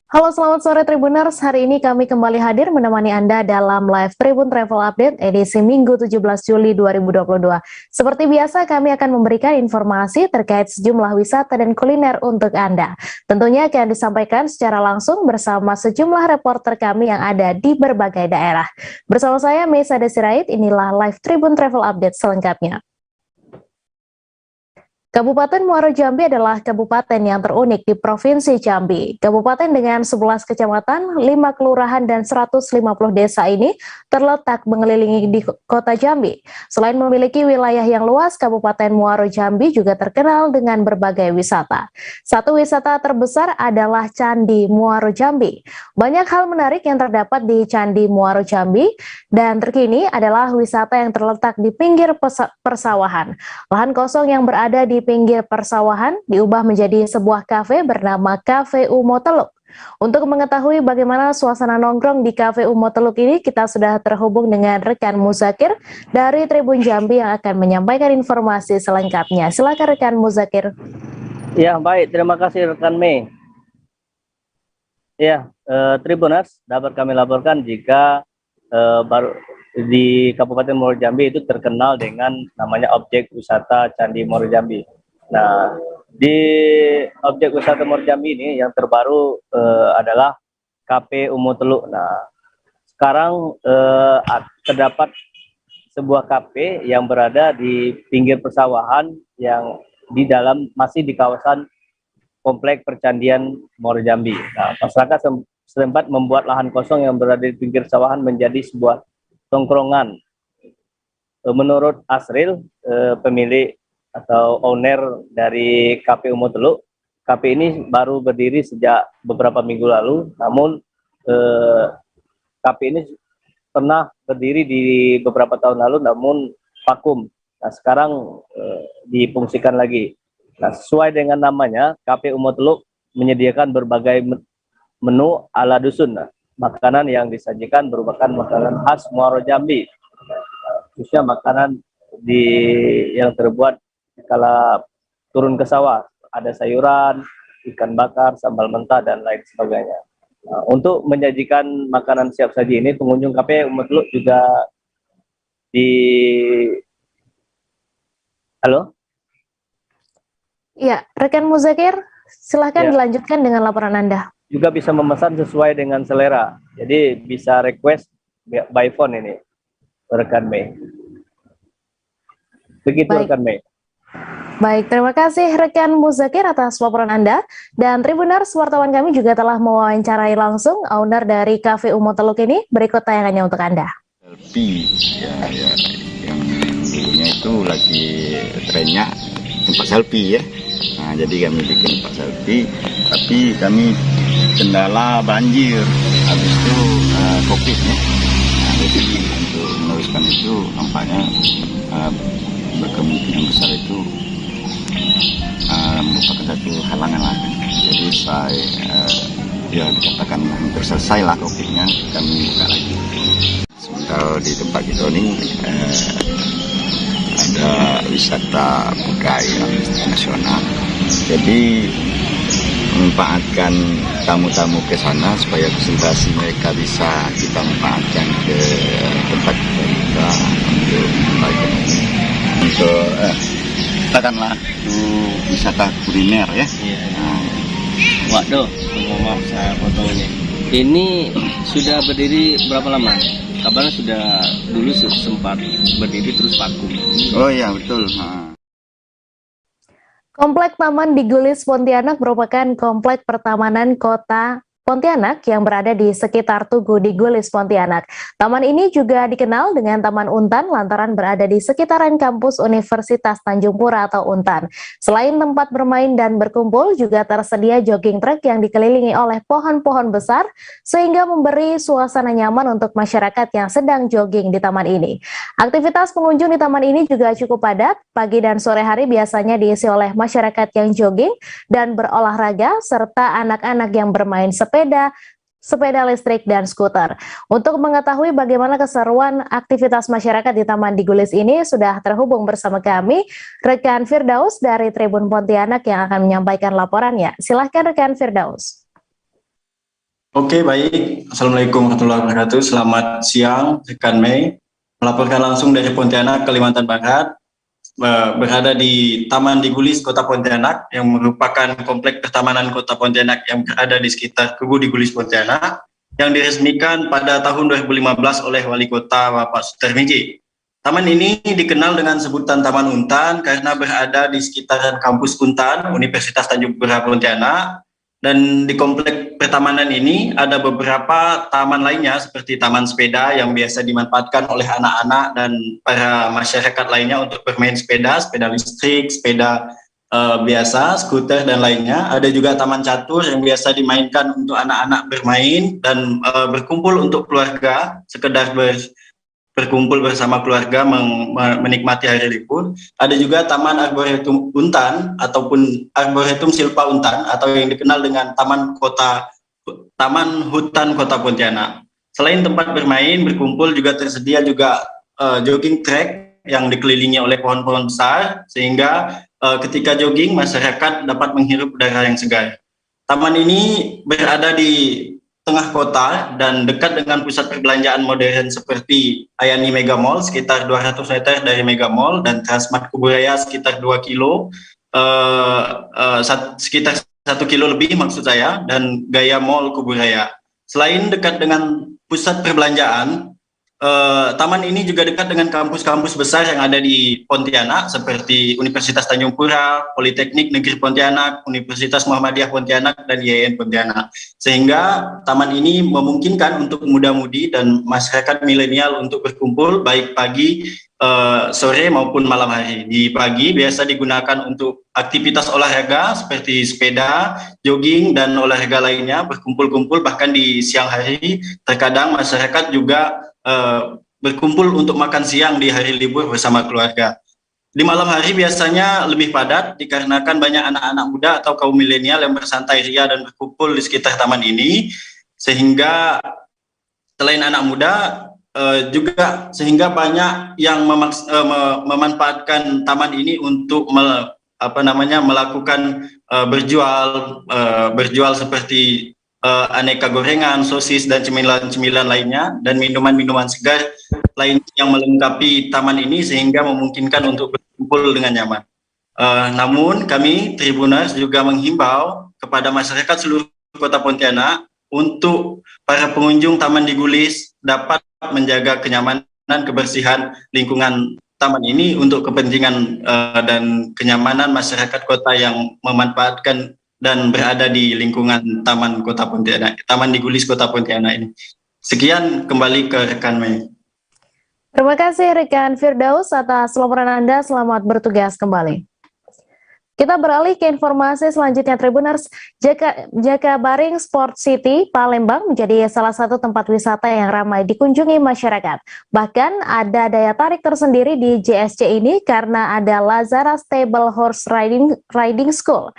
Halo, selamat sore Tribuners. Hari ini kami kembali hadir menemani Anda dalam live Tribun Travel Update edisi Minggu 17 Juli 2022. Seperti biasa, kami akan memberikan informasi terkait sejumlah wisata dan kuliner untuk Anda. Tentunya akan disampaikan secara langsung bersama sejumlah reporter kami yang ada di berbagai daerah. Bersama saya, Meisa Desirait, inilah live Tribun Travel Update selengkapnya. Kabupaten Muaro Jambi adalah kabupaten yang terunik di Provinsi Jambi. Kabupaten dengan 11 kecamatan, 5 kelurahan, dan 150 desa ini terletak mengelilingi di kota Jambi. Selain memiliki wilayah yang luas, Kabupaten Muaro Jambi juga terkenal dengan berbagai wisata. Satu wisata terbesar adalah Candi Muaro Jambi. Banyak hal menarik yang terdapat di Candi Muaro Jambi, dan terkini adalah wisata yang terletak di pinggir persawahan. Lahan kosong yang berada di pinggir persawahan diubah menjadi sebuah kafe bernama Cafe Umo Teluk. Untuk mengetahui bagaimana suasana nongkrong di Cafe Umo Teluk ini, kita sudah terhubung dengan rekan Muzakir dari Tribun Jambi yang akan menyampaikan informasi selengkapnya. Silakan rekan Muzakir. Ya, baik. Terima kasih rekan Mei. Ya, Tribuners, dapat kami laporkan jika baru di Kabupaten Muaro Jambi itu terkenal dengan namanya objek wisata Candi Muaro Jambi. Nah, di objek wisata Muaro Jambi ini yang terbaru adalah Cafe Umo Teluk. Nah, sekarang terdapat sebuah kafe yang berada di pinggir persawahan yang masih di kawasan Komplek Percandian Muaro Jambi. Nah, masyarakat setempat membuat lahan kosong yang berada di pinggir sawahan menjadi sebuah tongkrongan. Menurut Asril, pemilik atau owner dari Cafe Umo Teluk, kafe ini baru berdiri sejak beberapa minggu lalu, namun kafe ini pernah berdiri di beberapa tahun lalu namun vakum. Nah, sekarang difungsikan lagi. Nah, sesuai dengan namanya, Cafe Umo Teluk menyediakan berbagai menu ala dusun. Nah, makanan yang disajikan merupakan makanan khas Muaro Jambi, khususnya makanan yang terbuat kala turun ke sawah. Ada sayuran, ikan bakar, sambal mentah, dan lain sebagainya. Nah, untuk menyajikan makanan siap saji ini, pengunjung Cafe Umo Teluk juga Halo? Ya, rekan Muzakir, silahkan Ya. dilanjutkan dengan laporan Anda. Juga bisa memesan sesuai dengan selera. Jadi bisa request by phone ini, rekan Mei. Begitu. Baik. Rekan Mei. Baik, terima kasih rekan Muzakir atas laporan Anda. Dan Tribuners, wartawan kami juga telah mewawancarai langsung owner dari Cafe Umo Teluk ini. Berikut tayangannya untuk Anda. Selfie, yang dulunya itu lagi trennya tempat selfie ya. Nah, jadi kami bikin tempat selfie, tapi kami kendala banjir, habis itu COVID ya. Nah, jadi untuk meneruskan itu nampaknya berkemungkinan besar itu merupakan satu halangan lah. Jadi ya dikatakan hampir selesai lah COVID-nya, kami buka lagi. Sementara di tempat kita ini ada wisata budaya nasional. Jadi memanfaatkan tamu-tamu ke sana supaya konsentrasi mereka bisa kita manfaatkan ke tempat kita untuk ekonomi. Untuk katakanlah itu wisata kuliner ya. Iya. Waduh, maaf saya fotonya. Ini sudah berdiri berapa lama? Kabarnya sudah dulu sempat berdiri terus vakum. Oh iya betul. Komplek Taman Digulis Pontianak merupakan komplek pertamanan kota Pontianak yang berada di sekitar Tugu Digulis Pontianak. Taman ini juga dikenal dengan Taman Untan lantaran berada di sekitaran kampus Universitas Tanjung Pura atau Untan. Selain tempat bermain dan berkumpul, juga tersedia jogging track yang dikelilingi oleh pohon-pohon besar sehingga memberi suasana nyaman untuk masyarakat yang sedang jogging di taman ini. Aktivitas pengunjung di taman ini juga cukup padat. Pagi dan sore hari biasanya diisi oleh masyarakat yang jogging dan berolahraga serta anak-anak yang bermain sepeda listrik, dan skuter. Untuk mengetahui bagaimana keseruan aktivitas masyarakat di Taman Digulis ini, sudah terhubung bersama kami rekan Firdaus dari Tribun Pontianak yang akan menyampaikan laporannya. Silahkan rekan Firdaus. Oke, baik. Assalamualaikum warahmatullahi wabarakatuh. Selamat siang, rekan Mei. Melaporkan langsung dari Pontianak, Kalimantan Barat. Berada di Taman Digulis, Kota Pontianak, yang merupakan komplek pertamanan Kota Pontianak yang berada di sekitar Tugu Digulis Pontianak, yang diresmikan pada tahun 2015 oleh Wali Kota Bapak Sutarmiji. Taman ini dikenal dengan sebutan Taman Untan karena berada di sekitaran kampus Untan, Universitas Tanjung Pura Pontianak. Dan di komplek pertamanan ini ada beberapa taman lainnya seperti taman sepeda yang biasa dimanfaatkan oleh anak-anak dan para masyarakat lainnya untuk bermain sepeda, sepeda listrik, sepeda biasa, skuter dan lainnya. Ada juga taman catur yang biasa dimainkan untuk anak-anak bermain dan berkumpul untuk keluarga, sekedar berkumpul bersama keluarga menikmati hari libur. Ada juga Taman Arboretum Untan ataupun Arboretum Silpa Untan atau yang dikenal dengan Taman Hutan Kota Pontianak. Selain tempat bermain, berkumpul juga tersedia juga jogging track yang dikelilingi oleh pohon-pohon besar sehingga ketika jogging masyarakat dapat menghirup udara yang segar. Taman ini berada di tengah kota dan dekat dengan pusat perbelanjaan modern seperti Ayani Mega Mall sekitar 200 meter dari Mega Mall dan Transmart Kuburaya sekitar 2 kilo, sekitar 1 kilo lebih maksud saya, dan Gaya Mall Kuburaya. Selain dekat dengan pusat perbelanjaan, taman ini juga dekat dengan kampus-kampus besar yang ada di Pontianak seperti Universitas Tanjung Pura, Politeknik Negeri Pontianak, Universitas Muhammadiyah Pontianak, dan IAIN Pontianak. Sehingga taman ini memungkinkan untuk muda-mudi dan masyarakat milenial untuk berkumpul baik pagi, sore maupun malam hari. Di pagi biasa digunakan untuk aktivitas olahraga seperti sepeda, jogging, dan olahraga lainnya, berkumpul-kumpul. Bahkan di siang hari terkadang masyarakat juga berkumpul untuk makan siang di hari libur bersama keluarga. Di malam hari biasanya lebih padat dikarenakan banyak anak-anak muda atau kaum milenial yang bersantai ria dan berkumpul di sekitar taman ini, sehingga selain anak muda juga sehingga banyak yang memanfaatkan taman ini untuk melakukan berjual seperti aneka gorengan, sosis, dan cemilan-cemilan lainnya, dan minuman-minuman segar lain yang melengkapi taman ini sehingga memungkinkan untuk berkumpul dengan nyaman. Namun kami Tribuners juga menghimbau kepada masyarakat seluruh Kota Pontianak untuk para pengunjung Taman Digulis dapat menjaga kenyamanan, kebersihan lingkungan taman ini untuk kepentingan dan kenyamanan masyarakat kota yang memanfaatkan dan berada di lingkungan Taman Kota Pontianak, Taman Digulis Kota Pontianak ini. Sekian, kembali ke rekan Mei. Terima kasih rekan Firdaus atas laporan Anda. Selamat bertugas kembali. Kita beralih ke informasi selanjutnya, Tribuners. Jakabaring Sport City Palembang menjadi salah satu tempat wisata yang ramai dikunjungi masyarakat. Bahkan ada daya tarik tersendiri di JSC ini karena ada Lazara Stable Horse Riding School.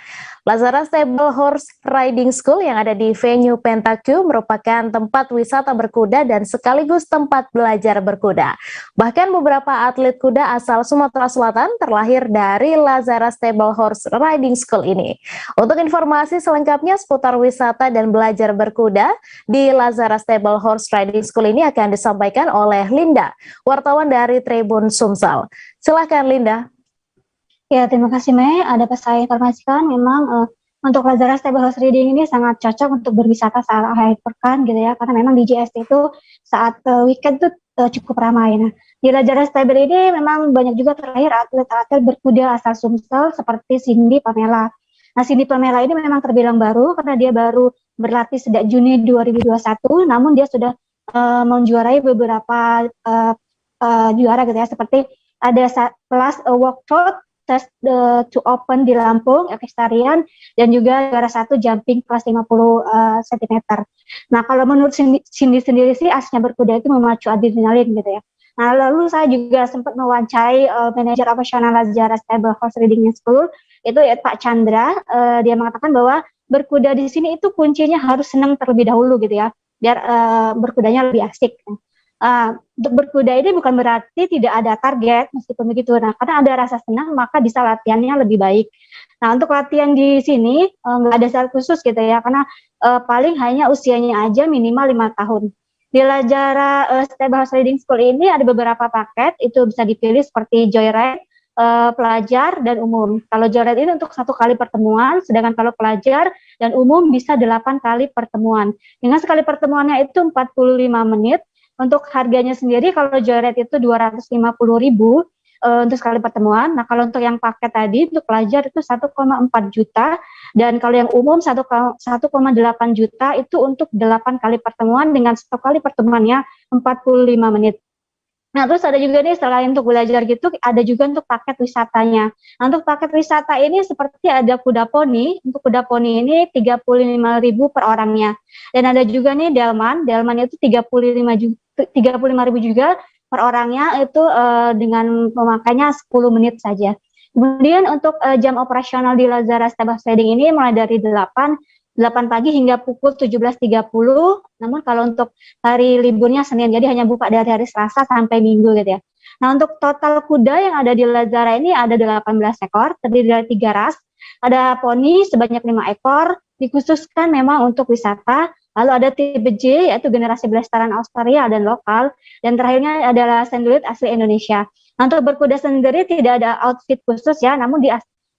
Lazara Stable Horse Riding School yang ada di venue PentaQ merupakan tempat wisata berkuda dan sekaligus tempat belajar berkuda. Bahkan beberapa atlet kuda asal Sumatera Selatan terlahir dari Lazara Stable Horse Riding School ini. Untuk informasi selengkapnya seputar wisata dan belajar berkuda di Lazara Stable Horse Riding School ini akan disampaikan oleh Linda, wartawan dari Tribun Sumsel. Silakan Linda. Ya, terima kasih Mei. Dapat saya informasikan memang untuk Lazara Stable Horse Riding ini sangat cocok untuk berwisata saat akhir pekan gitu ya, karena memang di JST itu saat weekend itu cukup ramai. Nah, di Lazara Stable ini memang banyak juga terlahir atlet-atlet berkuda asal Sumsel seperti Cindy Pamela. Nah, Cindy Pamela ini memang terbilang baru karena dia baru berlatih sejak Juni 2021, namun dia sudah menjuarai beberapa juara gitu ya, seperti ada kelas walk trot, tes to open di Lampung, equestrian, dan juga juara 1 jumping kelas 50 cm. Nah, kalau menurut Cindy sendiri sih aslinya berkuda itu memacu adrenalin gitu ya. Nah, lalu saya juga sempat mewawancarai manajer operasional Lazara Stable Horse Riding School, itu ya Pak Chandra. Dia mengatakan bahwa berkuda di sini itu kuncinya harus senang terlebih dahulu gitu ya, biar berkudanya lebih asik. Untuk berkuda ini bukan berarti tidak ada target meskipun begitu. Nah, karena ada rasa senang maka bisa latihannya lebih baik. Nah, untuk latihan di sini nggak ada syarat khusus gitu ya, karena paling hanya usianya aja minimal 5 tahun. Di Lazara Stable Horse Riding School ini ada beberapa paket, itu bisa dipilih seperti joyride, pelajar, dan umum. Kalau joyride ini untuk 1 kali pertemuan, sedangkan kalau pelajar dan umum bisa 8 kali pertemuan. Dengan sekali pertemuannya itu 45 menit. Untuk harganya sendiri, kalau joyride itu 250.000 untuk sekali pertemuan. Nah, kalau untuk yang paket tadi untuk pelajar itu 1,4 juta, dan kalau yang umum 1,8 juta itu untuk 8 kali pertemuan dengan 1 kali pertemuannya 45 menit. Nah, terus ada juga nih selain untuk belajar gitu, ada juga untuk paket wisatanya. Nah, untuk paket wisata ini seperti ada kuda poni. Untuk kuda poni ini 35.000 per orangnya. Dan ada juga nih delman itu 35.000 juga per orangnya, itu dengan pemakainya 10 menit saja. Kemudian untuk jam operasional di Lazara Stable Riding ini mulai dari 8 pagi hingga pukul 17.30. Namun kalau untuk hari liburnya Senin, jadi hanya buka dari hari Selasa sampai Minggu gitu ya. Nah, untuk total kuda yang ada di Lazara ini ada 18 ekor, terdiri dari 3 ras. Ada poni sebanyak 5 ekor, dikhususkan memang untuk wisata. Lalu ada tipe J, yaitu generasi blasteran Australia dan lokal. Dan terakhirnya adalah sandalwood asli Indonesia. Nah, untuk berkuda sendiri tidak ada outfit khusus ya, namun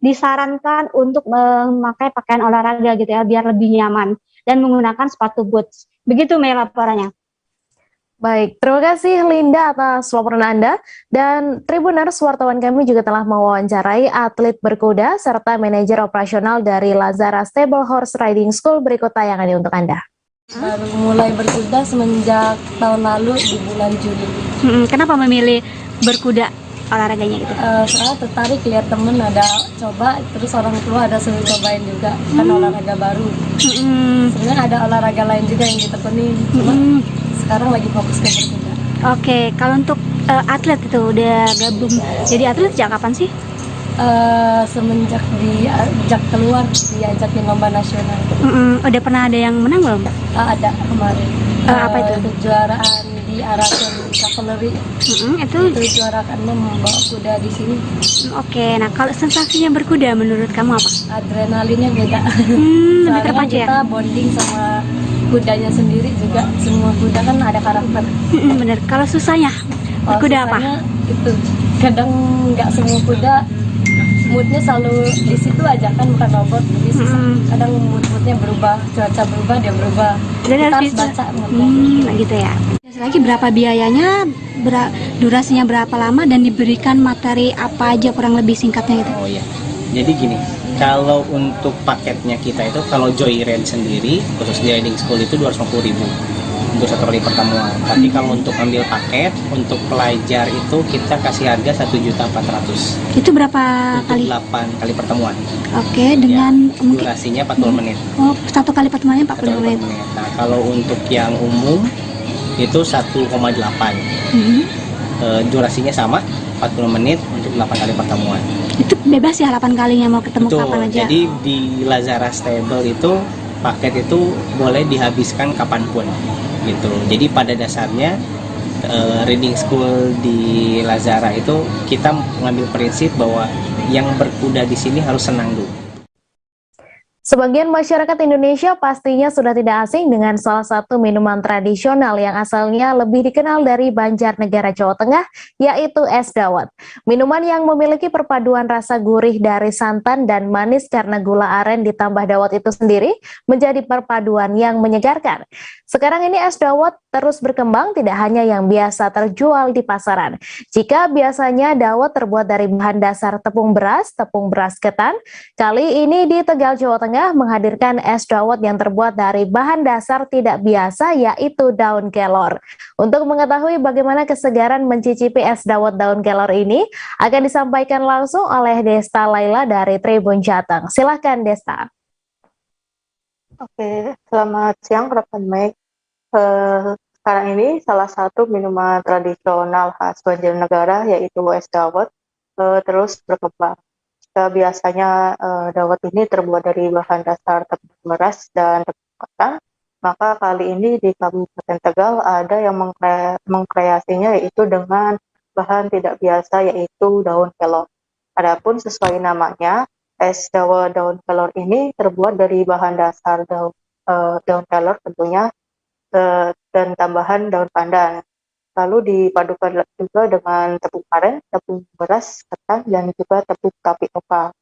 disarankan untuk memakai pakaian olahraga gitu ya, biar lebih nyaman, dan menggunakan sepatu boots. Begitu Mei laporannya. Baik, terima kasih Linda atas laporan Anda. Dan Tribuners, wartawan kami juga telah mewawancarai atlet berkuda serta manajer operasional dari Lazara Stable Horse Riding School. Berikut tayangan ini untuk Anda. Baru mulai berkuda semenjak tahun lalu di bulan Juli. Kenapa memilih berkuda olahraganya gitu? Saya tertarik lihat temen ada coba, terus orang tua ada suruh cobain juga, kan olahraga baru. Sebenarnya ada olahraga lain juga yang ditekunin, cuma sekarang lagi fokus ke berkuda. Oke, kalau untuk atlet itu udah gabung jadi atlet sejak kapan sih? Semenjak diajak keluar, diajakin lomba nasional. Udah pernah ada yang menang belum? Ada kemarin. Apa itu? Kejuaraan di Arakan Cavalry. Itu juara karena membawa kuda di sini. Oke, nah kalau sensasinya berkuda menurut kamu apa? Adrenalinnya beda. Lebih terpacu ya? Kita bonding sama kudanya sendiri juga. Semua kuda kan ada karakter. Bener. Kalau susahnya berkuda apa? Itu kadang nggak semua kuda moodnya selalu di situ aja, kan bukan robot, jadi susah. Kadang moodnya berubah, cuaca berubah, dia berubah. Dan kita harus bisa baca moodnya. gitu ya. Lagi berapa biayanya, durasinya berapa lama, dan diberikan materi apa aja kurang lebih singkatnya gitu? Oh iya, jadi gini, kalau untuk paketnya kita itu, kalau joyride sendiri khusus di riding school itu 250.000 untuk 1 kali pertemuan. Tapi kalau untuk ambil paket untuk pelajar itu kita kasih harga 1.400.000. Itu berapa untuk kali? 8 kali pertemuan. Oke, dengan ya, durasinya 40 menit. Oh, 1 kali pertemuannya 40 menit. Nah, kalau untuk yang umum itu 1,8. Durasinya sama 40 menit untuk 8 kali pertemuan. Itu bebas ya 8 kalinya, mau ketemu Betul. kapan aja? Jadi di Lazara Stable itu paket itu boleh dihabiskan kapanpun gitu. Jadi pada dasarnya riding school di Lazara itu kita mengambil prinsip bahwa yang berkuda di sini harus senang dulu. Sebagian masyarakat Indonesia pastinya sudah tidak asing dengan salah satu minuman tradisional yang asalnya lebih dikenal dari Banjarnegara, Jawa Tengah, yaitu es dawet. Minuman yang memiliki perpaduan rasa gurih dari santan dan manis karena gula aren ditambah dawet itu sendiri menjadi perpaduan yang menyegarkan. Sekarang ini es dawet terus berkembang, tidak hanya yang biasa terjual di pasaran. Jika biasanya dawet terbuat dari bahan dasar tepung beras ketan, kali ini di Tegal, Jawa Tengah menghadirkan es dawet yang terbuat dari bahan dasar tidak biasa, yaitu daun kelor. Untuk mengetahui bagaimana kesegaran mencicipi es dawet daun kelor ini akan disampaikan langsung oleh Desta Laila dari Tribun Jateng. Silahkan Desta. Oke, selamat siang rekan Mei. Sekarang ini salah satu minuman tradisional khas Banjarnegara yaitu es dawet terus berkembang. Biasanya dawet ini terbuat dari bahan dasar tepung beras dan tepung ketan, maka kali ini di Kabupaten Tegal ada yang mengkreasinya yaitu dengan bahan tidak biasa yaitu daun kelor. Adapun sesuai namanya, es dawet daun kelor ini terbuat dari bahan dasar daun kelor tentunya, dan tambahan daun pandan. Lalu dipadukan juga dengan tepung aren, tepung beras, ketan, dan juga tepung tapioka.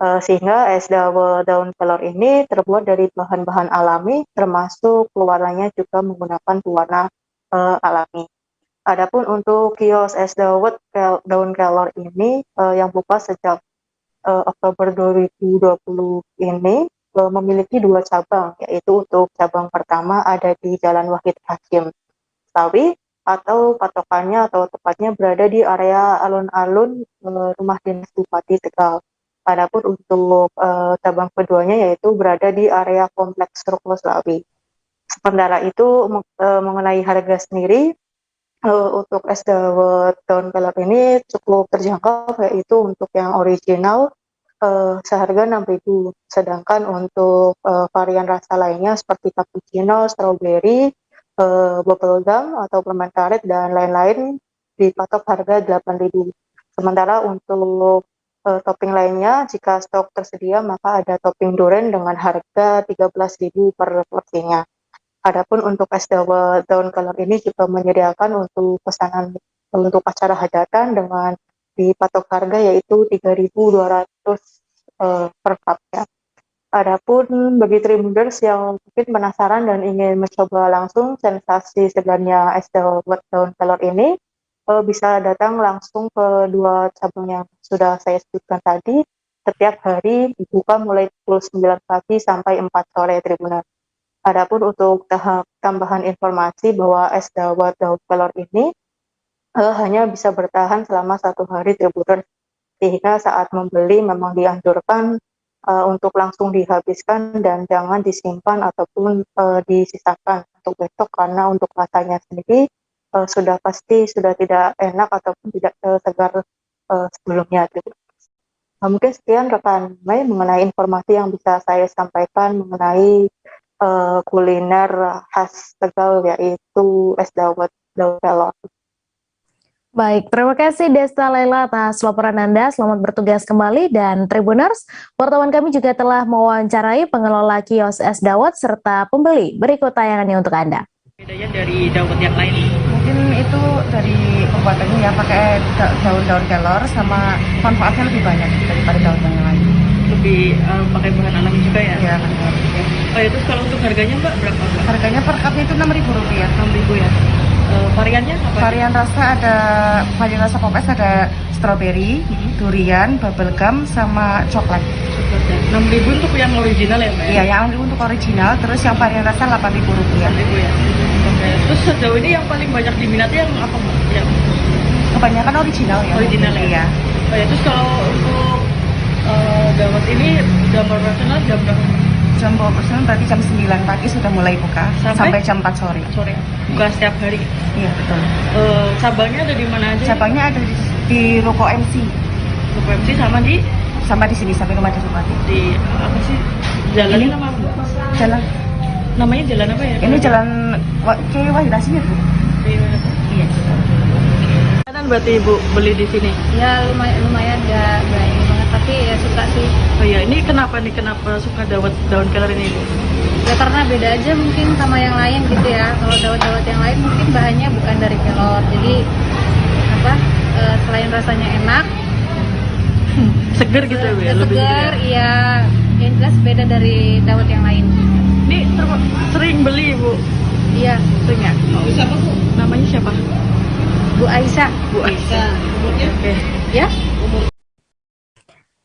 Sehingga es dawet daun kelor ini terbuat dari bahan-bahan alami, termasuk pewarnanya juga menggunakan pewarna alami. Adapun untuk kios es dawet daun kelor ini yang buka sejak Oktober 2020 ini memiliki 2 cabang, yaitu untuk cabang pertama ada di Jalan Wahid Hasyim, Sawi, atau patokannya atau tepatnya berada di area alun-alun rumah dinas Bupati Tegal. Adapun untuk cabang keduanya yaitu berada di area Kompleks Ruko Slawi. Sementara itu mengenai harga sendiri, untuk es dawet daun kelor ini cukup terjangkau, yaitu untuk yang original seharga 6.000, sedangkan untuk varian rasa lainnya seperti cappuccino, strawberry, bubblegum atau permen karet dan lain-lain dipatok harga 8.000. Sementara untuk topping lainnya, jika stok tersedia maka ada topping durian dengan harga 13.000 per porsinya. Adapun untuk es dawet daun kelor ini juga menyediakan untuk pesanan untuk acara hajatan dengan dipatok harga yaitu 3.200 per cupnya. Adapun bagi Tribuners yang mungkin penasaran dan ingin mencoba langsung sensasi segarnya es dawet daun kelor ini, bisa datang langsung ke 2 cabang yang sudah saya sebutkan tadi. Setiap hari dibuka mulai pukul 9 pagi sampai 4 sore Tribuners. Adapun untuk tambahan informasi bahwa es dawet daun kelor ini hanya bisa bertahan selama 1 hari Tribuners, sehingga saat membeli memang dianjurkan untuk langsung dihabiskan dan jangan disimpan ataupun disisakan untuk besok, karena untuk rasanya sendiri sudah pasti sudah tidak enak ataupun tidak segar sebelumnya. Mungkin sekian rekan Mei mengenai informasi yang bisa saya sampaikan mengenai kuliner khas Tegal yaitu es dawet daun kelor. Baik, terima kasih Desta Laila atas laporan Anda. Selamat bertugas kembali, dan Tribuners, wartawan kami juga telah mewawancarai pengelola kios es dawet serta pembeli. Berikut tayangannya untuk Anda. Bedanya dari dawet yang lain? Mungkin itu dari pembuatannya ya, pakai daun-daun kelor sama manfaatnya lebih banyak daripada daun yang lain. Lebih pakai bahan alami juga ya? Iya. Oh ya, terus kalau untuk harganya Mbak berapa? Harganya per cupnya itu Rp6.000. 6.000 ya? Variannya apa? Varian rasa popes ada strawberry, durian, bubblegum, sama coklat. 6.000 untuk yang original ya Mbak? Iya, yang untuk original. Terus yang varian rasa Rp8.000. 8.000 ya? Oke. Terus sejauh ini yang paling banyak diminati yang apa Mbak? Yang kebanyakan original ya. Original ya? Iya. Oh ya, terus kalau untuk dawet ini jam operasional jam berapa? Jam operasional berarti jam 9 pagi sudah mulai buka sampai jam 4 sore. Sore. Buka setiap hari? Iya, betul. Cabangnya ada di mana aja? Cabangnya ada di Ruko MC. Ruko MC sama di sini sampai rumah Bupati. Di apa sih? Jalannya nama apa? Jalan. Namanya jalan apa ya? Ini jalan kayak Wahid Hasyim ya, Bu? Iya. Kan berarti Ibu beli di sini? Ya lumayan nggak ini banget, tapi ya suka sih. Oh iya, ini kenapa suka dawet daun kelor ini Ibu? Ya karena beda aja mungkin sama yang lain gitu ya. Kalau dawet-dawet yang lain mungkin bahannya bukan dari kelor, jadi selain rasanya enak, seger gitu ya Bu ya? Lebih seger, iya. Yang jelas beda dari dawet yang lain. Ini sering beli Ibu? Iya, sering ya? Siapa Bu? Namanya siapa? Bu Aisyah. Bu Aisyah. Oke. Ya.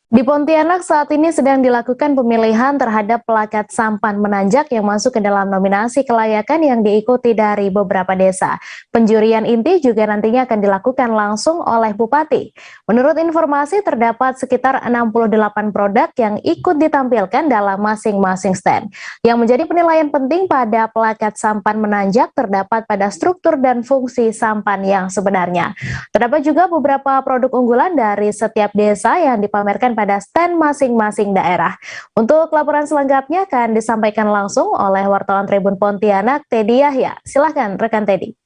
Di Pontianak saat ini sedang dilakukan pemilihan terhadap plakat sampan menanjak yang masuk ke dalam nominasi kelayakan yang diikuti dari beberapa desa. Penjurian inti juga nantinya akan dilakukan langsung oleh Bupati. Menurut informasi, terdapat sekitar 68 produk yang ikut ditampilkan dalam masing-masing stand. Yang menjadi penilaian penting pada plakat sampan menanjak terdapat pada struktur dan fungsi sampan yang sebenarnya. Terdapat juga beberapa produk unggulan dari setiap desa yang dipamerkan pada stand masing-masing daerah. Untuk laporan selengkapnya akan disampaikan langsung oleh wartawan Tribun Pontianak, Teddy Yahya. Silahkan rekan Teddy.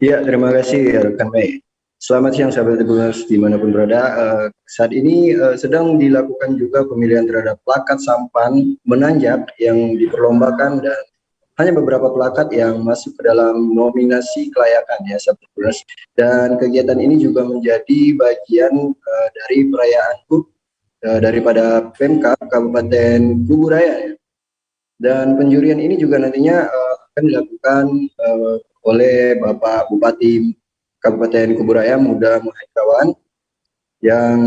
Ya, terima kasih rekan Mei. Selamat siang sahabat Tribuners dimanapun berada. Saat ini sedang dilakukan juga pemilihan terhadap plakat sampan menanjak yang diperlombakan dan hanya beberapa plakat yang masuk ke dalam nominasi kelayakan ya sahabat Tribuners. Dan kegiatan ini juga menjadi bagian dari perayaan HUT daripada Pemkab Kabupaten Kuburaya ya. Dan penjurian ini juga nantinya akan dilakukan oleh Bapak Bupati Kabupaten Kuburaya Muda Muhairawan yang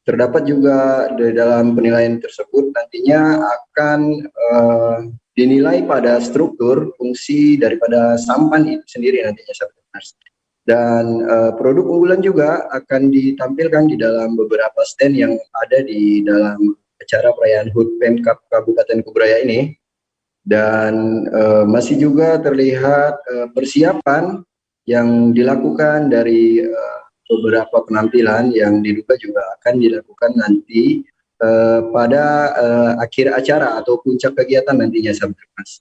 terdapat juga di dalam penilaian tersebut nantinya akan dinilai pada struktur fungsi daripada sampan itu sendiri nantinya sahabat. Dan produk unggulan juga akan ditampilkan di dalam beberapa stand yang ada di dalam acara perayaan HUT Pemkab Kabupaten Kuburaya ini. Dan masih juga terlihat persiapan yang dilakukan dari beberapa penampilan yang diduga juga akan dilakukan nanti pada akhir acara atau puncak kegiatan nantinya sahabat Mas.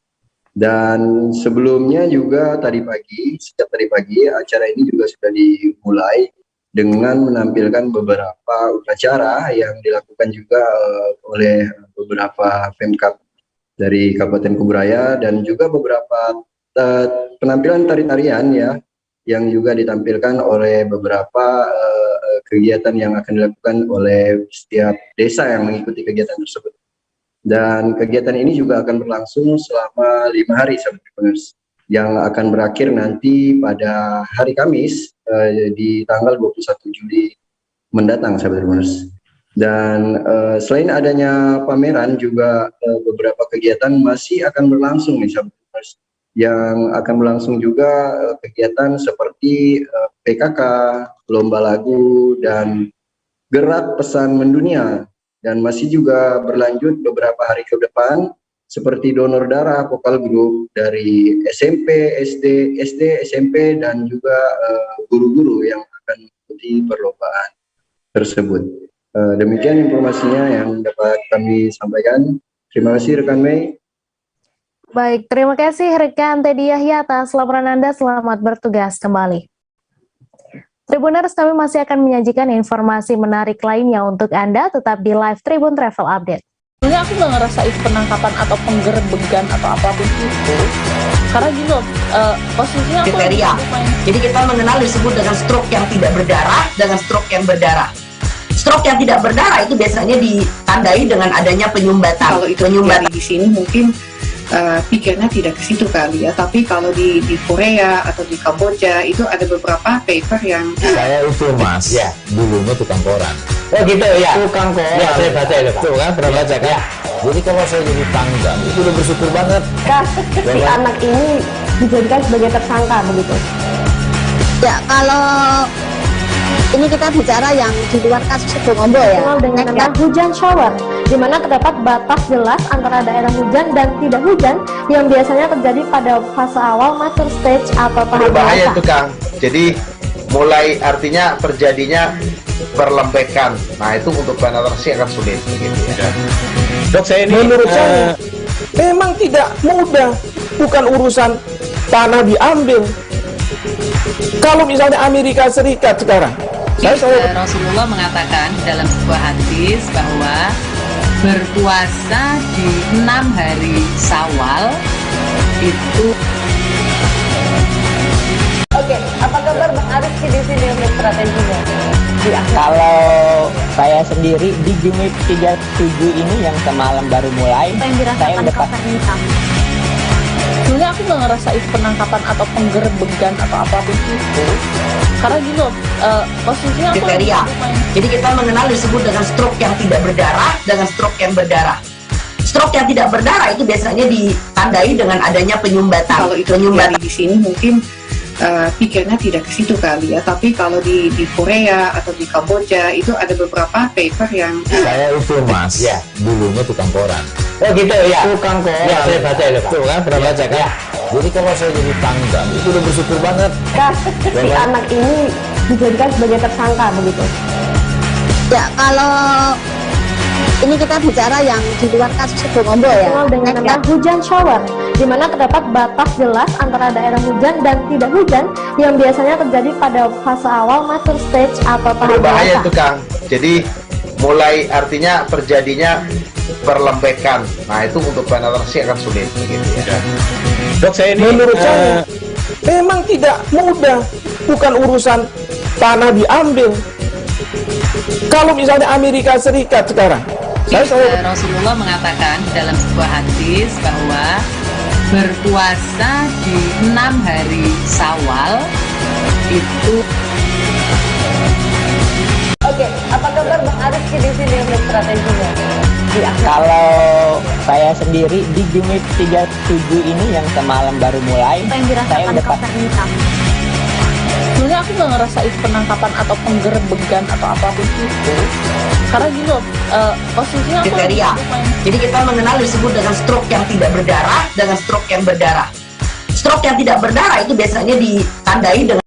Dan sebelumnya juga sejak tadi pagi acara ini juga sudah dimulai dengan menampilkan beberapa upacara yang dilakukan juga oleh beberapa Pemkab dari Kabupaten Kuburaya dan juga beberapa penampilan tari-tarian ya yang juga ditampilkan oleh beberapa kegiatan yang akan dilakukan oleh setiap desa yang mengikuti kegiatan tersebut. Dan kegiatan ini juga akan berlangsung selama 5 hari sahabat Tribuners, yang akan berakhir nanti pada hari Kamis di tanggal 21 Juli mendatang sahabat Tribuners. Dan selain adanya pameran juga beberapa kegiatan masih akan berlangsung nih sahabat Tribuners, yang akan berlangsung juga kegiatan seperti PKK, lomba lagu, dan gerak pesan mendunia. Dan masih juga berlanjut beberapa hari ke depan seperti donor darah vokal grup dari SMP, SD, SMP, dan juga guru-guru yang akan mengikuti perlombaan tersebut. Demikian informasinya yang dapat kami sampaikan. Terima kasih rekan Mei. Baik, terima kasih rekan Teddy Yahya atas laporan Anda. Selamat bertugas kembali. Tribuners, kami masih akan menyajikan informasi menarik lainnya untuk Anda, tetap di live Tribun Travel Update. Sebenarnya aku nggak ngerasa itu penangkapan atau penggerbegan atau apapun itu. Karena gini loh, posisinya aku kriteria. Jadi kita mengenal disebut dengan stroke yang tidak berdarah dengan stroke yang berdarah. Stroke yang tidak berdarah itu biasanya ditandai dengan adanya penyumbatan. Kalau itu terjadi di sini mungkin pikirnya tidak ke situ kali ya, tapi kalau di Korea atau di Kamboja itu ada beberapa paper yang saya itu mas ya dulunya tukang koran. Oh gitu ya, tukang koran ya, saya baca itu Pak. Tuh kan pernah baca kan ya. Jadi kalau saya jadi pangdam itu udah bersyukur banget si anak ini dijadikan sebagai tersangka begitu ya. Kalau ini kita bicara yang di luar kasus Situbondo ya, dengan nama hujan shower, di mana terdapat batas jelas antara daerah hujan dan tidak hujan yang biasanya terjadi pada fase awal mature stage atau tahap berbahaya dewasa. itu Kang. Jadi mulai artinya terjadinya perlembekan. Nah itu untuk penetrasi akan sulit begitu ya. Dok, saya ini menurut saya memang tidak mudah, bukan urusan tanah diambil. Kalau misalnya Amerika Serikat sekarang, Rasulullah mengatakan dalam sebuah hadis bahwa berpuasa di 6 hari Syawal itu. Oke, apa kabar Bang Arif di sini untuk strateginya? Kalau saya sendiri di Jumit 37 ini yang semalam baru mulai, saya udah sebenarnya aku nggak ngerasa itu penangkapan atau penggerbegan atau apapun itu. Karena gini loh, posisinya aku kriteria. Jadi kita mengenal disebut dengan stroke yang tidak berdarah dengan stroke yang berdarah. Stroke yang tidak berdarah itu biasanya ditandai dengan adanya penyumbatan. Kalau itu terjadi di sini mungkin pikirnya tidak ke situ kali ya, tapi kalau di Korea atau di Kamboja itu ada beberapa paper yang saya itu mas ya dulunya tukang koran. Oh gitu ya, tukang koran ya, saya baca itu Pak. Tuh kan pernah baca kan ya. Jadi kalau saya jadi pangdam itu udah bersyukur banget si anak ini dijadikan sebagai tersangka begitu ya. Kalau ini kita bicara yang di luar kasus Situbondo ya, dengan nama hujan shower, di di mana terdapat batas jelas antara daerah hujan dan tidak hujan yang biasanya terjadi pada fase awal mature stage atau tahap Berbahaya dewasa. itu Kang. Jadi mulai artinya terjadinya perlembekan. Nah itu untuk penetrasi akan sulit gitu ya. Dok, saya ini menurut saya memang tidak mudah, bukan urusan tanah diambil. Kalau misalnya Amerika Serikat sekarang, Rasulullah mengatakan dalam sebuah hadis bahwa berpuasa di 6 hari Syawal itu. Oke, apa kabar Bang Arif di sini untuk strateginya? Kalau saya sendiri di Jumit 37 ini yang semalam baru mulai, saya udah Sebenarnya aku nggak ngerasa itu penangkapan atau penggerbegan atau apapun itu, karena gini loh, posisinya aku Kriteria. Jadi kita mengenal disebut dengan stroke yang tidak berdarah dengan stroke yang berdarah. Stroke yang tidak berdarah itu biasanya ditandai dengan.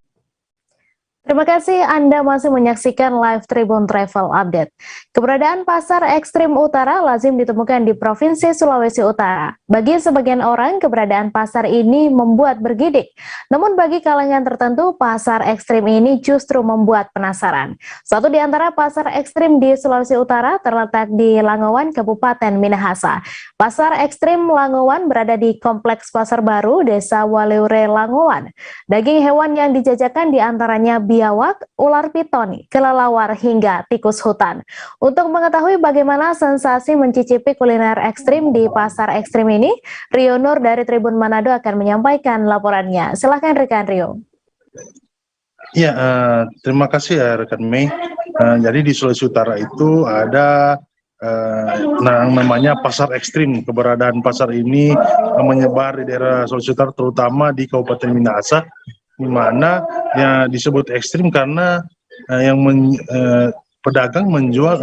Terima kasih Anda masih menyaksikan live Tribun Travel Update. Keberadaan pasar ekstrim utara lazim ditemukan di Provinsi Sulawesi Utara. Bagi sebagian orang, keberadaan pasar ini membuat bergidik. Namun bagi kalangan tertentu, pasar ekstrim ini justru membuat penasaran. Satu di antara pasar ekstrim di Sulawesi Utara terletak di Langowan, Kabupaten Minahasa. Pasar ekstrim Langowan berada di Kompleks Pasar Baru, Desa Waleure, Langowan. Daging hewan yang dijajakan diantaranya biawak, ular piton, kelelawar, hingga tikus hutan. Untuk mengetahui bagaimana sensasi mencicipi kuliner ekstrim di pasar ekstrim ini, Rio Nur dari Tribun Manado akan menyampaikan laporannya. Silahkan rekan Rio. Ya, terima kasih ya rekan Mei. Jadi di Sulawesi Utara itu ada namanya pasar ekstrim. Keberadaan pasar ini menyebar di daerah Sulawesi Utara, terutama di Kabupaten Minahasa, di mana ya disebut ekstrim karena pedagang menjual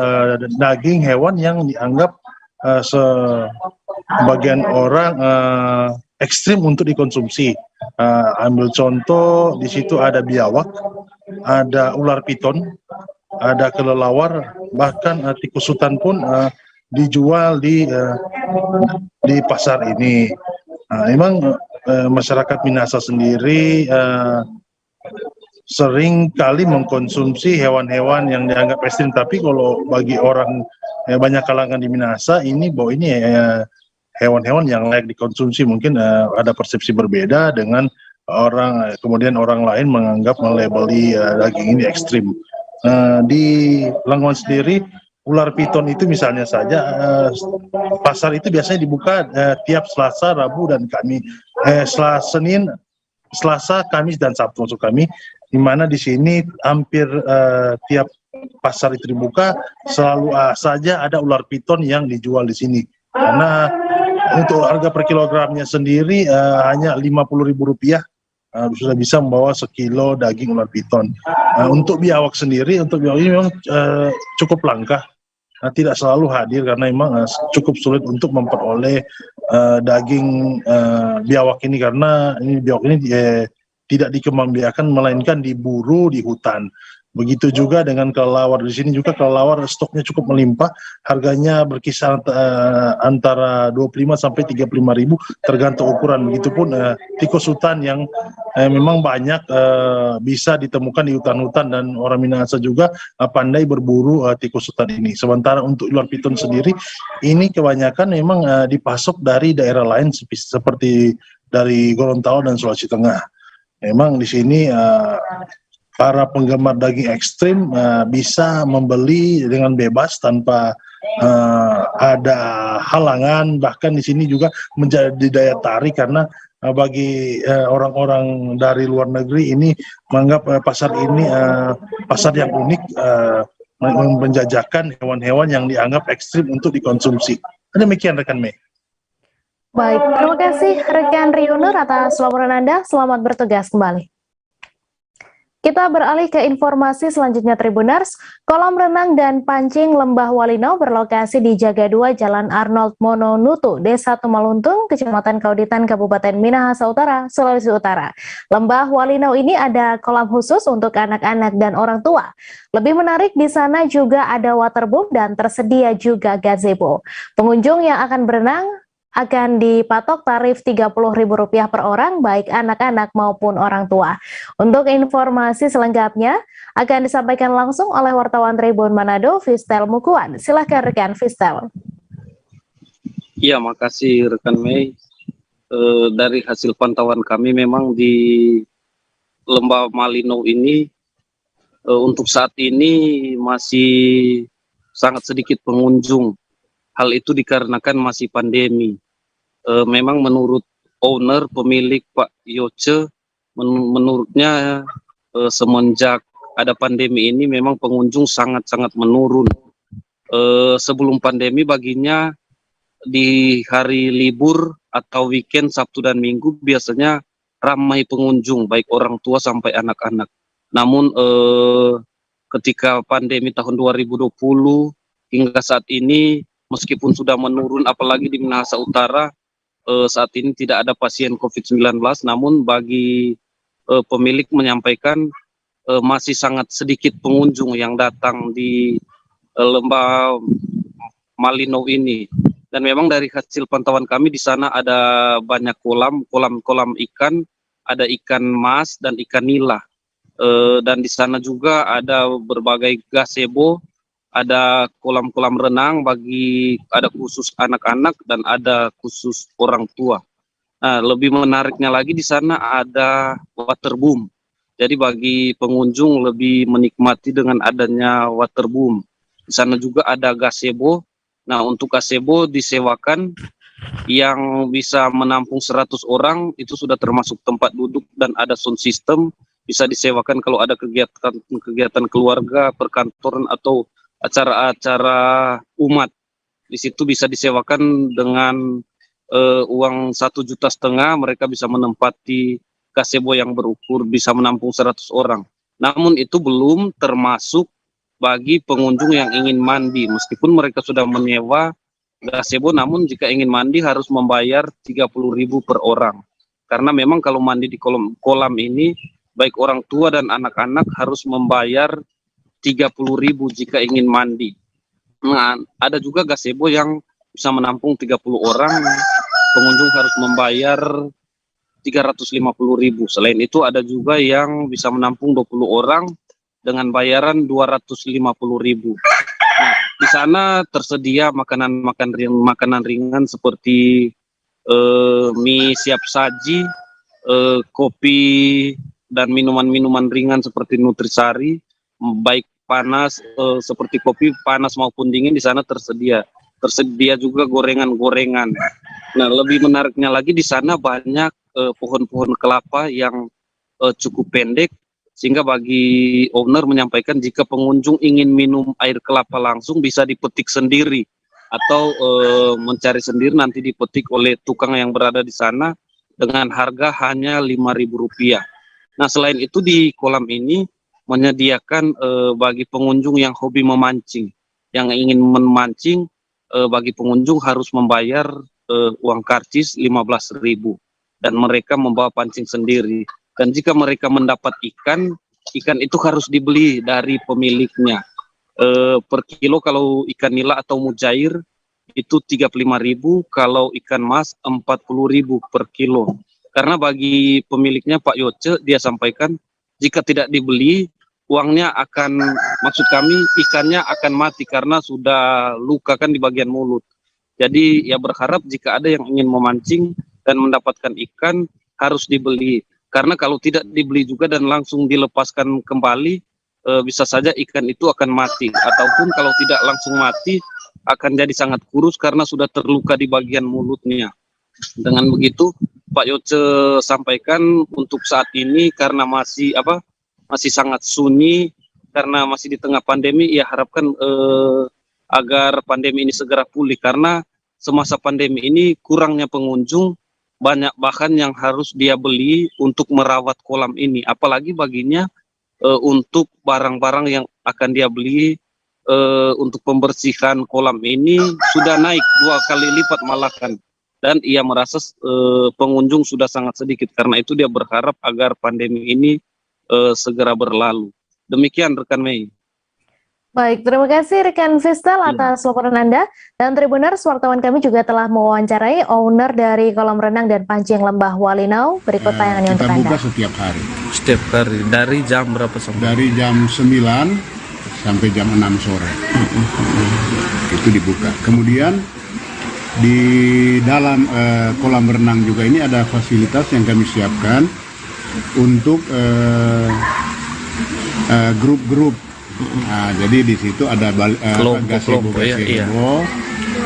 daging hewan yang dianggap sebagian orang ekstrim untuk dikonsumsi. Ambil contoh, di situ ada biawak, ada ular piton, ada kelelawar, bahkan tikus hutan pun dijual di pasar ini. Memang masyarakat Minahasa sendiri sering kali mengkonsumsi hewan-hewan yang dianggap ekstrim, tapi kalau bagi orang banyak kalangan di Minahasa ini bahwa ini hewan-hewan yang layak dikonsumsi. Mungkin ada persepsi berbeda dengan orang, kemudian orang lain menganggap melabeli daging ini ekstrim. Di Langowan sendiri, ular piton itu misalnya saja, pasar itu biasanya dibuka tiap Selasa, Rabu, dan Senin, Selasa, Kamis, dan Sabtu untuk kami, di mana di sini hampir tiap pasar itu dibuka selalu saja ada ular piton yang dijual di sini. Karena untuk harga per kilogramnya sendiri hanya Rp50.000, sudah bisa membawa sekilo daging ular piton. Untuk biawak sendiri, untuk biawak ini memang cukup langka. Tidak selalu hadir karena memang cukup sulit untuk memperoleh daging biawak ini, karena biawak ini tidak dikembangbiakan melainkan diburu di hutan. Begitu juga dengan kelelawar. Di sini juga kelelawar stoknya cukup melimpah, harganya berkisar antara 25 sampai 35.000 tergantung ukuran. Begitupun tikus hutan yang memang banyak bisa ditemukan di hutan-hutan, dan orang Minahasa juga pandai berburu tikus hutan ini. Sementara untuk ular piton sendiri, ini kebanyakan memang dipasok dari daerah lain seperti dari Gorontalo dan Sulawesi Tengah. Memang di sini para penggemar daging ekstrim bisa membeli dengan bebas tanpa ada halangan. Bahkan di sini juga menjadi daya tarik karena bagi orang-orang dari luar negeri ini menganggap pasar ini pasar yang unik, menjajakan hewan-hewan yang dianggap ekstrim untuk dikonsumsi. Demikian rekan Mei. Baik, terima kasih rekan Rio Nur atas laporan Anda. Selamat bertugas kembali. Kita beralih ke informasi selanjutnya Tribuners. Kolam renang dan pancing Lembah Walino berlokasi di Jaga 2 Jalan Arnold Mononutu, Desa Tumaluntung, Kecamatan Kauditan, Kabupaten Minahasa Utara, Sulawesi Utara. Lembah Walino ini ada kolam khusus untuk anak-anak dan orang tua. Lebih menarik, di sana juga ada waterboom dan tersedia juga gazebo. Pengunjung yang akan berenang akan dipatok tarif Rp30.000 per orang, baik anak-anak maupun orang tua. Untuk informasi selengkapnya akan disampaikan langsung oleh wartawan Tribun Manado, Fistel Mukuan. Silahkan rekan Fistel. Iya, makasih rekan Mei. Dari hasil pantauan kami memang di Lembah Malino ini untuk saat ini masih sangat sedikit pengunjung. Hal itu dikarenakan masih pandemi. Memang menurut owner, pemilik Pak Yoce, menurutnya semenjak ada pandemi ini memang pengunjung sangat-sangat menurun. Sebelum pandemi baginya di hari libur atau weekend Sabtu dan Minggu biasanya ramai pengunjung, baik orang tua sampai anak-anak. Namun ketika pandemi tahun 2020 hingga saat ini, meskipun sudah menurun, apalagi di Minahasa Utara, saat ini tidak ada pasien COVID-19, namun bagi pemilik menyampaikan masih sangat sedikit pengunjung yang datang di Lembah Malino ini. Dan memang dari hasil pantauan kami di sana ada banyak kolam ikan, ada ikan mas dan ikan nila. Dan di sana juga ada berbagai gazebo, ada kolam-kolam renang ada khusus anak-anak dan ada khusus orang tua. Nah, lebih menariknya lagi di sana ada waterboom. Jadi bagi pengunjung lebih menikmati dengan adanya waterboom. Di sana juga ada gazebo. Nah, untuk gazebo disewakan yang bisa menampung 100 orang, itu sudah termasuk tempat duduk dan ada sound system, bisa disewakan kalau ada kegiatan keluarga, perkantoran atau acara-acara umat. Di situ bisa disewakan dengan uang 1,5 juta, mereka bisa menempati gazebo yang berukur bisa menampung 100 orang. Namun itu belum termasuk bagi pengunjung yang ingin mandi, meskipun mereka sudah menyewa gazebo, namun jika ingin mandi harus membayar 30.000 per orang. Karena memang kalau mandi di kolam ini, baik orang tua dan anak-anak harus membayar 30.000 jika ingin mandi. Nah, ada juga gazebo yang bisa menampung 30 orang, pengunjung harus membayar 350.000. Selain itu ada juga yang bisa menampung 20 orang dengan bayaran 250.000. Nah, di sana tersedia makanan ringan seperti mie siap saji, kopi dan minuman-minuman ringan seperti Nutrisari, baik panas seperti kopi panas maupun dingin di sana tersedia. Tersedia juga gorengan-gorengan. Nah, lebih menariknya lagi di sana banyak pohon-pohon kelapa yang cukup pendek, sehingga bagi owner menyampaikan jika pengunjung ingin minum air kelapa langsung bisa dipetik sendiri atau mencari sendiri, nanti dipetik oleh tukang yang berada di sana dengan harga hanya Rp5.000. Nah, selain itu di kolam ini menyediakan bagi pengunjung yang hobi memancing, yang ingin memancing, bagi pengunjung harus membayar uang karcis 15.000 dan mereka membawa pancing sendiri. Dan jika mereka mendapat ikan itu harus dibeli dari pemiliknya. Per kilo kalau ikan nila atau mujair itu 35.000, kalau ikan mas 40.000 per kilo. Karena bagi pemiliknya Pak Yoce, dia sampaikan jika tidak dibeli maksud kami ikannya akan mati karena sudah luka kan di bagian mulut. Jadi ya berharap jika ada yang ingin memancing dan mendapatkan ikan harus dibeli. Karena kalau tidak dibeli juga dan langsung dilepaskan kembali, bisa saja ikan itu akan mati. Ataupun kalau tidak langsung mati, akan jadi sangat kurus karena sudah terluka di bagian mulutnya. Dengan begitu, Pak Yoce sampaikan untuk saat ini karena masih sangat sunyi, karena masih di tengah pandemi, ya harapkan agar pandemi ini segera pulih. Karena semasa pandemi ini kurangnya pengunjung, banyak bahan yang harus dia beli untuk merawat kolam ini, apalagi baginya untuk barang-barang yang akan dia beli untuk pembersihan kolam ini sudah naik 2 kali lipat malahan, dan ia merasa pengunjung sudah sangat sedikit. Karena itu dia berharap agar pandemi ini segera berlalu. Demikian rekan Mei. Baik, terima kasih rekan Fistal atas laporan Anda. Dan Tribuners, wartawan kami juga telah mewawancarai owner dari kolam renang dan pancing Lembah Walinau. Berikut tayangannya untuk Kita Anda. buka setiap hari. Setiap hari dari jam berapa sampai? Dari jam 9 sampai jam 6 sore. Itu dibuka. Kemudian di dalam kolam renang juga ini ada fasilitas yang kami siapkan untuk grup-grup. Nah, jadi di situ ada Kelompok-kelompok, gazebo,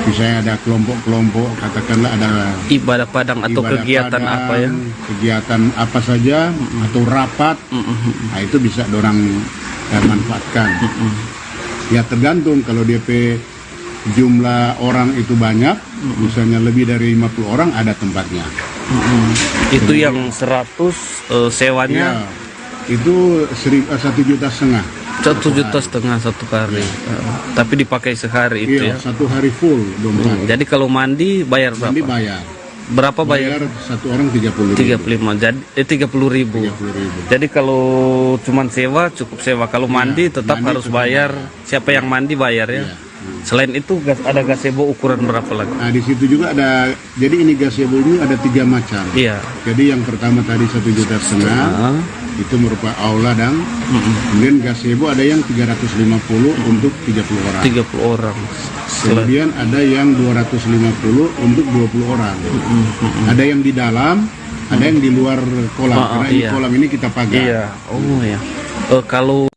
misalnya ada kelompok-kelompok, katakanlah ada ibadah padang atau ibadah kegiatan padang, apa ya? kegiatan apa saja atau rapat, nah itu bisa dorang manfaatkan. Ya tergantung kalau DP jumlah orang itu banyak, misalnya lebih dari 50 orang ada tempatnya. Itu yang 100 sewanya? Ya, itu 1,5 juta. 1,5 juta satu kali. Tapi dipakai sehari itu Iya, ya? satu hari full. Jadi kalau mandi bayar berapa? Mandi bayar. Berapa bayar? Satu orang 30.000. 35, jadi 30.000. Jadi kalau cuman sewa cukup sewa. Kalau mandi tetap mandi harus bayar. Siapa yang mandi bayar ya? Selain itu ada gazebo ukuran berapa lagi? Nah di situ juga ada. Jadi ini gazebo ini ada 3 macam. Iya. Jadi yang pertama tadi 1,5 juta, itu merupakan aula dan kemudian gazebo ada yang 350 untuk 30 orang. 30 orang. Kemudian ada yang 250 untuk 20 orang. Ada yang di dalam, ada yang di luar kolam. Karena ini kolam ini kita pagar. Iya. Oh ya. Kalau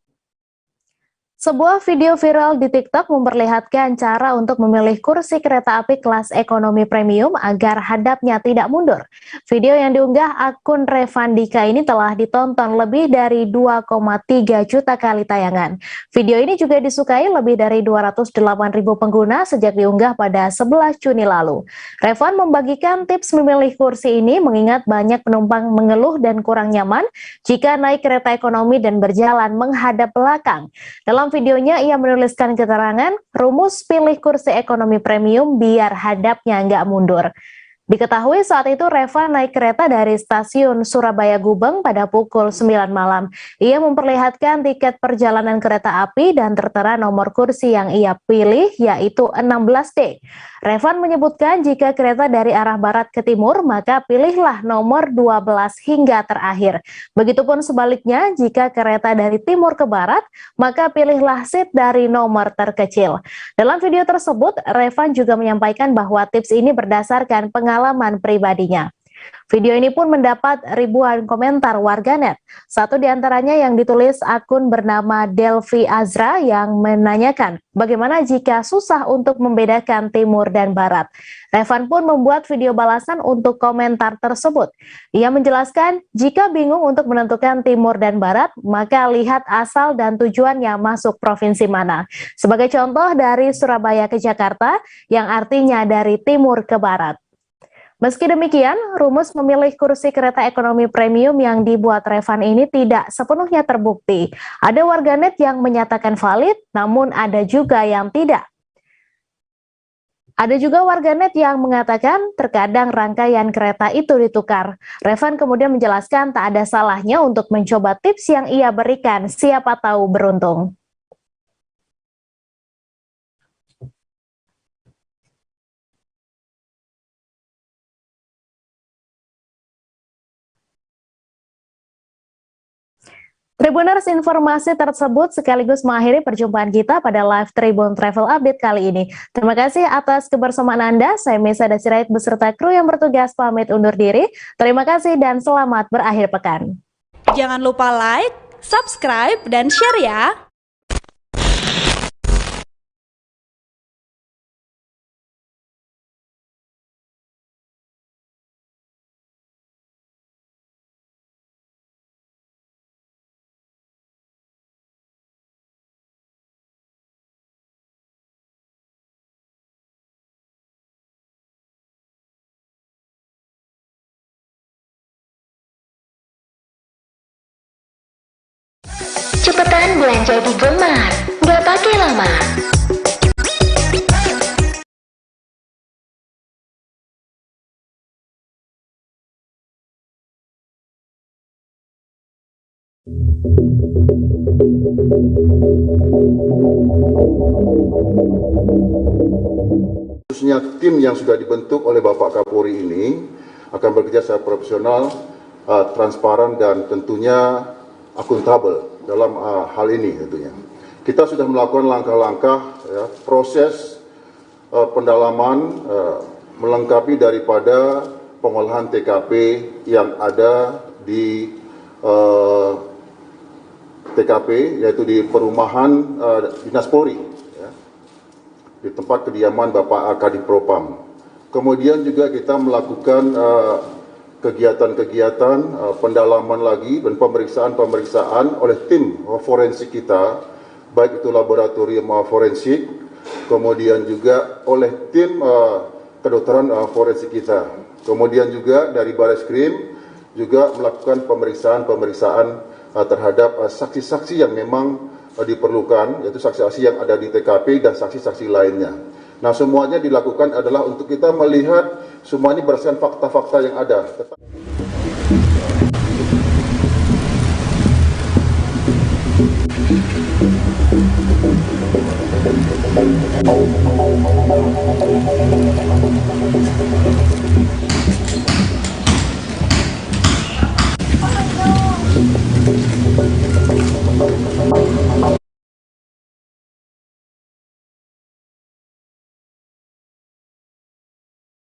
Sebuah video viral di TikTok memperlihatkan cara untuk memilih kursi kereta api kelas ekonomi premium agar hadapnya tidak mundur. Video yang diunggah akun Revandika ini telah ditonton lebih dari 2,3 juta kali tayangan. Video ini juga disukai lebih dari 208.000 pengguna sejak diunggah pada 11 Juni lalu. Revan membagikan tips memilih kursi ini mengingat banyak penumpang mengeluh dan kurang nyaman jika naik kereta ekonomi dan berjalan menghadap belakang. Dalam videonya ia menuliskan keterangan rumus pilih kursi ekonomi premium biar hadapnya nggak mundur. Diketahui saat itu Reva naik kereta dari stasiun Surabaya Gubeng pada pukul 9 malam. Ia memperlihatkan tiket perjalanan kereta api dan tertera nomor kursi yang ia pilih yaitu 16D. Revan menyebutkan jika kereta dari arah barat ke timur maka pilihlah nomor 12 hingga terakhir. Begitupun sebaliknya jika kereta dari timur ke barat maka pilihlah seat dari nomor terkecil. Dalam video tersebut Revan juga menyampaikan bahwa tips ini berdasarkan pengalaman pribadinya. Video ini pun mendapat ribuan komentar warganet. Satu di antaranya yang ditulis akun bernama Delvi Azra yang menanyakan bagaimana jika susah untuk membedakan timur dan barat. Revan pun membuat video balasan untuk komentar tersebut. Ia menjelaskan jika bingung untuk menentukan timur dan barat, maka lihat asal dan tujuannya masuk provinsi mana. Sebagai contoh dari Surabaya ke Jakarta yang artinya dari timur ke barat. Meski demikian, rumus memilih kursi kereta ekonomi premium yang dibuat Revan ini tidak sepenuhnya terbukti. Ada warganet yang menyatakan valid, namun ada juga yang tidak. Ada juga warganet yang mengatakan terkadang rangkaian kereta itu ditukar. Revan kemudian menjelaskan tak ada salahnya untuk mencoba tips yang ia berikan, siapa tahu beruntung. Tribuners, informasi tersebut sekaligus mengakhiri perjumpaan kita pada live Tribun Travel Update kali ini. Terima kasih atas kebersamaan Anda. Saya Mesa Dasirait beserta kru yang bertugas pamit undur diri. Terima kasih dan selamat berakhir pekan. Jangan lupa like, subscribe, dan share ya. Cepetan belanja di Gemar, nggak pakai lama. Khususnya tim yang sudah dibentuk oleh Bapak Kapolri ini akan bekerja secara profesional, transparan dan tentunya akuntabel dalam hal ini tentunya. Kita sudah melakukan langkah-langkah proses pendalaman melengkapi daripada pengolahan TKP yang ada di TKP yaitu di perumahan Dinas Polri di tempat kediaman Bapak Kadif Propam. Kemudian juga kita melakukan kegiatan-kegiatan pendalaman lagi dan pemeriksaan oleh tim forensik kita, baik itu laboratorium forensik, kemudian juga oleh tim kedokteran forensik kita. Kemudian juga dari Bareskrim juga melakukan pemeriksaan terhadap saksi-saksi yang memang diperlukan, yaitu saksi-saksi yang ada di TKP dan saksi-saksi lainnya. Nah, semuanya dilakukan adalah untuk kita melihat semua ini berdasarkan fakta-fakta yang ada.